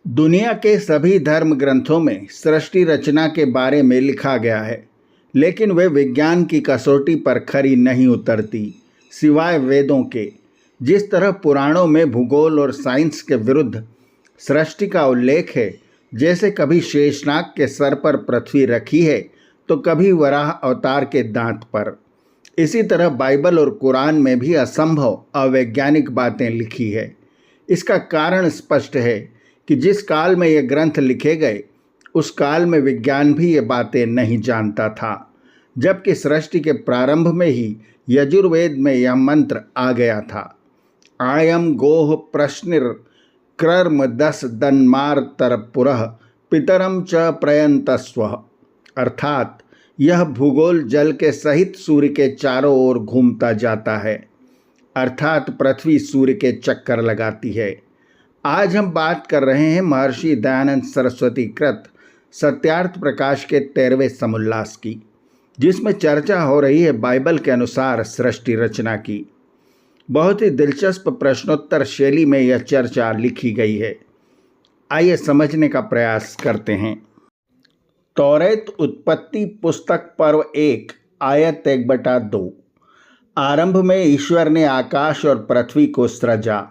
दुनिया के सभी धर्म ग्रंथों में सृष्टि रचना के बारे में लिखा गया है, लेकिन वे विज्ञान की कसौटी पर खरी नहीं उतरती, सिवाय वेदों के। जिस तरह पुराणों में भूगोल और साइंस के विरुद्ध सृष्टि का उल्लेख है, जैसे कभी शेषनाग के सर पर पृथ्वी रखी है तो कभी वराह अवतार के दांत पर, इसी तरह बाइबल और कुरान में भी असंभव अवैज्ञानिक बातें लिखी है। इसका कारण स्पष्ट है कि जिस काल में ये ग्रंथ लिखे गए, उस काल में विज्ञान भी ये बातें नहीं जानता था, जबकि सृष्टि के प्रारंभ में ही यजुर्वेद में यह मंत्र आ गया था। आयम गोह प्रश्निर क्रर्म दस दन्मार तरपुरः पितरम च प्रयंतस्व, अर्थात यह भूगोल जल के सहित सूर्य के चारों ओर घूमता जाता है, अर्थात पृथ्वी सूर्य के चक्कर लगाती है। आज हम बात कर रहे हैं महर्षि दयानंद सरस्वती कृत सत्यार्थ प्रकाश के 13वें समुल्लास की, जिसमें चर्चा हो रही है बाइबल के अनुसार सृष्टि रचना की। बहुत ही दिलचस्प प्रश्नोत्तर शैली में यह चर्चा लिखी गई है। आइए समझने का प्रयास करते हैं। तौरेत उत्पत्ति पुस्तक पर्व 1 आयत 1/2। आरंभ में ईश्वर ने आकाश और पृथ्वी को सृजा,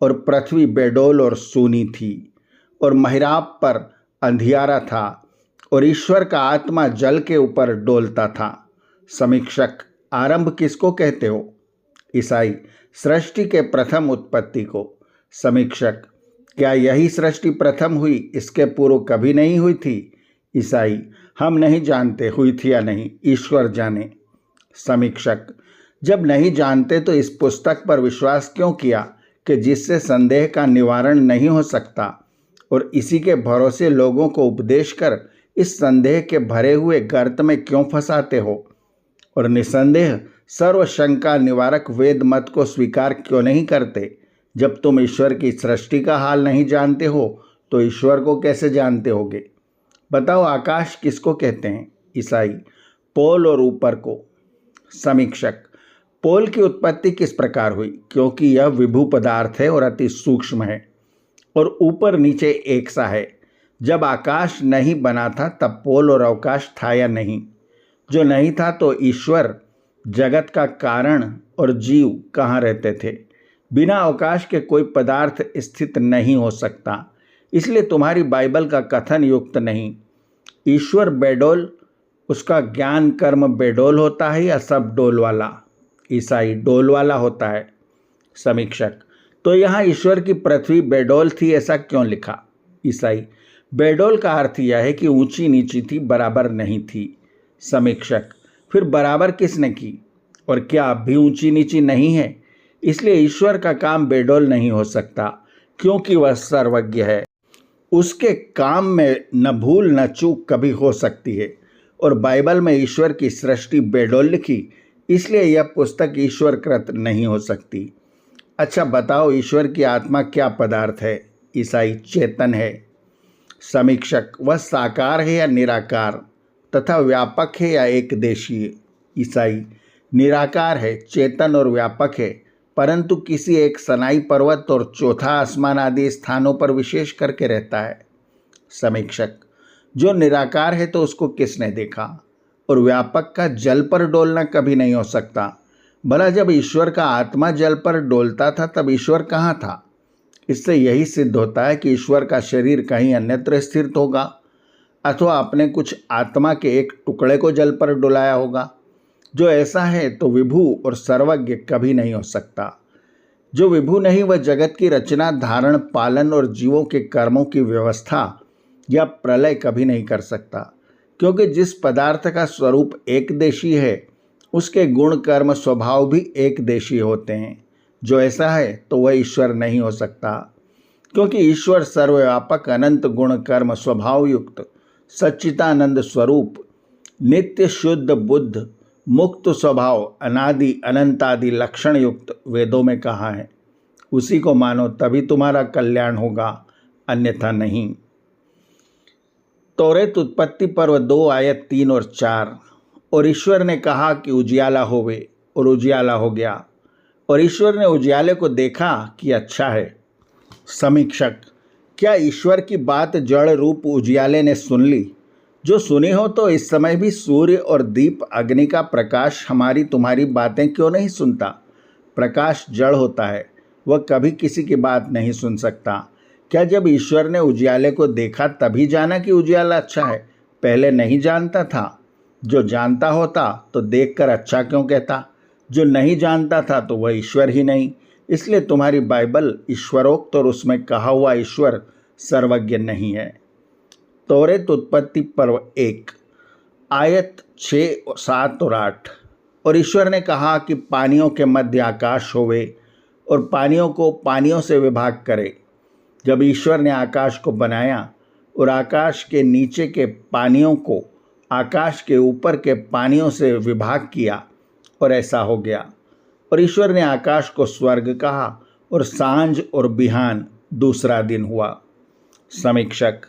और पृथ्वी बेडौल और सूनी थी, और महिराब पर अंधियारा था, और ईश्वर का आत्मा जल के ऊपर डोलता था। समीक्षक, आरंभ किसको कहते हो? ईसाई, सृष्टि के प्रथम उत्पत्ति को। समीक्षक, क्या यही सृष्टि प्रथम हुई, इसके पूर्व कभी नहीं हुई थी? ईसाई, हम नहीं जानते हुई थी या नहीं, ईश्वर जाने। समीक्षक, जब नहीं जानते तो इस पुस्तक पर विश्वास क्यों किया कि जिससे संदेह का निवारण नहीं हो सकता, और इसी के भरोसे लोगों को उपदेश कर इस संदेह के भरे हुए गर्त में क्यों फंसाते हो? और निसंदेह सर्व शंका निवारक वेद मत को स्वीकार क्यों नहीं करते? जब तुम ईश्वर की सृष्टि का हाल नहीं जानते हो तो ईश्वर को कैसे जानते होगे? बताओ, आकाश किसको कहते हैं? ईसाई, पोल और ऊपर को। समीक्षक, पोल की उत्पत्ति किस प्रकार हुई? क्योंकि यह विभू पदार्थ है और अति सूक्ष्म है, और ऊपर नीचे एक सा है। जब आकाश नहीं बना था तब पोल और अवकाश था या नहीं? जो नहीं था तो ईश्वर, जगत का कारण और जीव कहाँ रहते थे? बिना अवकाश के कोई पदार्थ स्थित नहीं हो सकता, इसलिए तुम्हारी बाइबल का कथन युक्त नहीं। ईश्वर बेडौल, उसका ज्ञान कर्म बेडौल होता है या सब डोल वाला? ईसाई, डोल वाला होता है। समीक्षक, तो यहाँ ईश्वर की पृथ्वी बेडौल थी, ऐसा क्यों लिखा? ईसाई, बेडौल का अर्थ यह है कि ऊंची नीची थी, बराबर नहीं थी। समीक्षक, फिर बराबर किसने की? और क्या अब भी ऊंची नीची नहीं है? इसलिए ईश्वर का काम बेडौल नहीं हो सकता, क्योंकि वह सर्वज्ञ है। उसके काम में न भूल न चूक कभी हो सकती है, और बाइबल में ईश्वर की सृष्टि बेडौल लिखी, इसलिए यह पुस्तक ईश्वर कृत नहीं हो सकती। अच्छा बताओ, ईश्वर की आत्मा क्या पदार्थ है? ईसाई, चेतन है। समीक्षक, वह साकार है या निराकार, तथा व्यापक है या एकदेशीय? ईसाई, निराकार है, चेतन और व्यापक है, परंतु किसी एक सनाई पर्वत और चौथा आसमान आदि स्थानों पर विशेष करके रहता है। समीक्षक, जो निराकार है तो उसको किसने देखा? और व्यापक का जल पर डोलना कभी नहीं हो सकता। भला जब ईश्वर का आत्मा जल पर डोलता था तब ईश्वर कहाँ था? इससे यही सिद्ध होता है कि ईश्वर का शरीर कहीं अन्यत्र स्थित होगा, अथवा अपने कुछ आत्मा के एक टुकड़े को जल पर डुलाया होगा। जो ऐसा है तो विभू और सर्वज्ञ कभी नहीं हो सकता। जो विभू नहीं, वह जगत की रचना, धारण, पालन और जीवों के कर्मों की व्यवस्था या प्रलय कभी नहीं कर सकता, क्योंकि जिस पदार्थ का स्वरूप एकदेशी है उसके गुण कर्म स्वभाव भी एकदेशी होते हैं। जो ऐसा है तो वह ईश्वर नहीं हो सकता, क्योंकि ईश्वर सर्वव्यापक, अनंत गुण कर्म स्वभाव युक्त, सच्चिदानंद स्वरूप, नित्य शुद्ध बुद्ध, मुक्त स्वभाव, अनादि अनंत आदि लक्षण युक्त वेदों में कहा है। उसी को मानो तभी तुम्हारा कल्याण होगा, अन्यथा नहीं। तौरेत उत्पत्ति पर्व 2 आयत 3 और 4। और ईश्वर ने कहा कि उजियाला होवे, और उजियाला हो गया, और ईश्वर ने उजियाले को देखा कि अच्छा है। समीक्षक, क्या ईश्वर की बात जड़ रूप उजियाले ने सुन ली? जो सुनी हो तो इस समय भी सूर्य और दीप अग्नि का प्रकाश हमारी तुम्हारी बातें क्यों नहीं सुनता? प्रकाश जड़ होता है, वह कभी किसी की बात नहीं सुन सकता। क्या जब ईश्वर ने उजियाले को देखा तभी जाना कि उजियाला अच्छा है? पहले नहीं जानता था? जो जानता होता तो देखकर अच्छा क्यों कहता? जो नहीं जानता था तो वह ईश्वर ही नहीं। इसलिए तुम्हारी बाइबल ईश्वरोक्त और उसमें कहा हुआ ईश्वर सर्वज्ञ नहीं है। तौरेत उत्पत्ति पर्व 1 आयत 6, 7 और 8। और ईश्वर ने कहा कि पानियों के मध्य आकाश होवे और पानियों को पानियों से विभाग करे। जब ईश्वर ने आकाश को बनाया और आकाश के नीचे के पानियों को आकाश के ऊपर के पानियों से विभाग किया, और ऐसा हो गया। और ईश्वर ने आकाश को स्वर्ग कहा, और सांझ और बिहान दूसरा दिन हुआ। समीक्षक: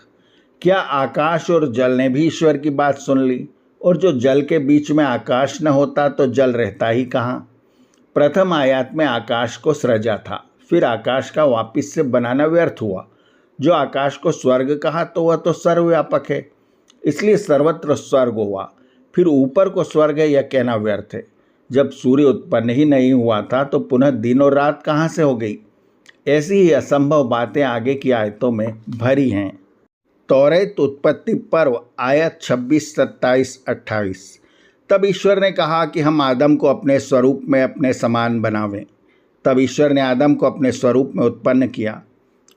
क्या आकाश और जल ने भी ईश्वर की बात सुन ली? और जो जल के बीच में आकाश न होता तो जल रहता ही कहाँ? प्रथम आयत में आकाश को सृजा था, फिर आकाश का वापिस से बनाना व्यर्थ हुआ। जो आकाश को स्वर्ग कहा तो वह तो सर्वव्यापक है, इसलिए सर्वत्र स्वर्ग हुआ। फिर ऊपर को स्वर्ग है यह कहना व्यर्थ है। जब सूर्य उत्पन्न ही नहीं हुआ था तो पुनः दिन और रात कहाँ से हो गई? ऐसी ही असंभव बातें आगे की आयतों में भरी हैं। तौरेत उत्पत्ति पर्व आयत 26, 27, 28। तब ईश्वर ने कहा कि हम आदम को अपने स्वरूप में अपने समान बनावें। तब ईश्वर ने आदम को अपने स्वरूप में उत्पन्न किया।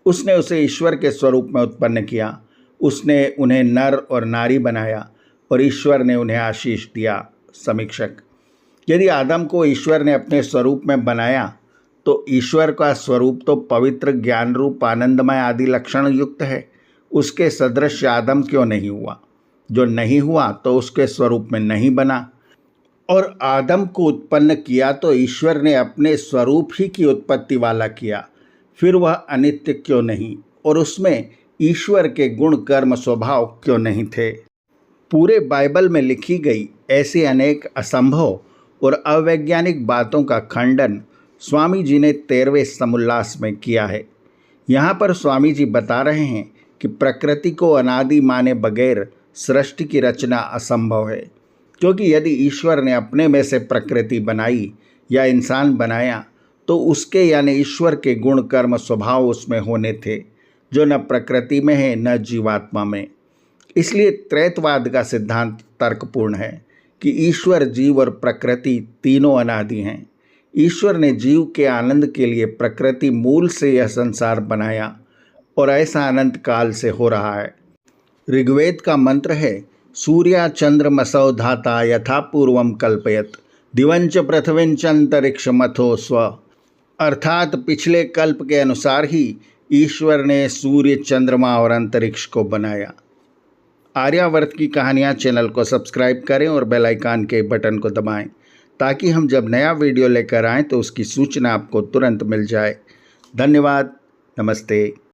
उसने उसे ईश्वर के स्वरूप में उत्पन्न किया। उसने उन्हें नर और नारी बनाया और ईश्वर ने उन्हें आशीष दिया। समीक्षक: यदि आदम को ईश्वर ने अपने स्वरूप में बनाया तो ईश्वर का स्वरूप तो पवित्र, ज्ञान रूप, आनंदमय आदि लक्षण युक्त है। उसके सदृश आदम क्यों नहीं हुआ? जो नहीं हुआ तो उसके स्वरूप में नहीं बना। और आदम को उत्पन्न किया तो ईश्वर ने अपने स्वरूप ही की उत्पत्ति वाला किया। फिर वह अनित्य क्यों नहीं? और उसमें ईश्वर के गुण, कर्म, स्वभाव क्यों नहीं थे? पूरे बाइबल में लिखी गई ऐसी अनेक असंभव और अवैज्ञानिक बातों का खंडन स्वामी जी ने 13वें समुल्लास में किया है। यहाँ पर स्वामी जी बता रहे हैं कि प्रकृति को अनादि माने बगैर सृष्टि की रचना असंभव है, क्योंकि यदि ईश्वर ने अपने में से प्रकृति बनाई या इंसान बनाया तो उसके यानी ईश्वर के गुण, कर्म, स्वभाव उसमें होने थे, जो न प्रकृति में है न जीवात्मा में। इसलिए त्रैतवाद का सिद्धांत तर्कपूर्ण है कि ईश्वर, जीव और प्रकृति तीनों अनादि हैं। ईश्वर ने जीव के आनंद के लिए प्रकृति मूल से यह संसार बनाया और ऐसा अनंत काल से हो रहा है। ऋग्वेद का मंत्र है, सूर्या चंद्रमसौ धाता यथा पूर्वम कल्पयत दिवंच पृथ्वींच अंतरिक्ष मथो स्व। अर्थात पिछले कल्प के अनुसार ही ईश्वर ने सूर्य, चंद्रमा और अंतरिक्ष को बनाया। आर्यावर्त की कहानियाँ चैनल को सब्सक्राइब करें और बेल आइकन के बटन को दबाएं, ताकि हम जब नया वीडियो लेकर आएँ तो उसकी सूचना आपको तुरंत मिल जाए। धन्यवाद। नमस्ते।